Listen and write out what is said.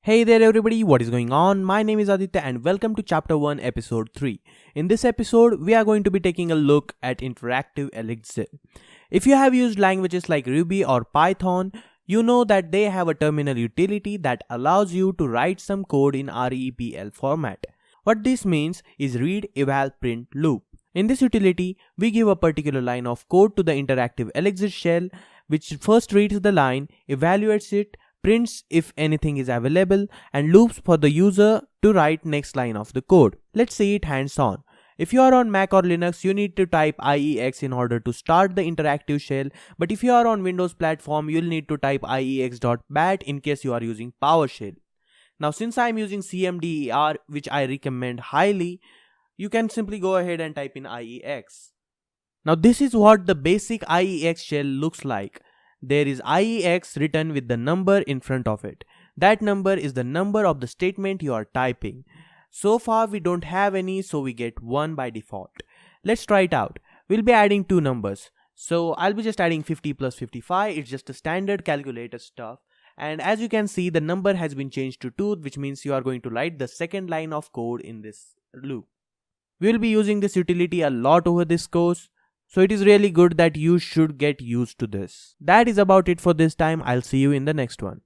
Hey there everybody, what is going on? My name is Aditya and welcome to chapter 1 episode 3. In this episode, we are going to be taking a look at interactive Elixir. If you have used languages like Ruby or Python, you know that they have a terminal utility that allows you to write some code in REPL format. What this means is read, eval, print, loop. In this utility, we give a particular line of code to the interactive Elixir shell, which first reads the line, evaluates it, prints if anything is available, and loops for the user to write next line of the code. Let's see it hands-on. If you are on Mac or Linux, you need to type IEX in order to start the interactive shell, but if you are on Windows platform, you'll need to type IEX.bat in case you are using PowerShell. Now since I am using CMDER, which I recommend highly, you can simply go ahead and type in IEX. Now this is what the basic IEX shell looks like. There is IEX written with the number in front of it. That number is the number of the statement you are typing. So far we don't have any, so we get 1 by default. Let's try it out. We'll be adding two numbers. So I'll be just adding 50 plus 55. It's just a standard calculator stuff. And as you can see, the number has been changed to 2, which means you are going to write the second line of code in this loop. We'll be using this utility a lot over this course, so it is really good that you should get used to this. That is about it for this time. I'll see you in the next one.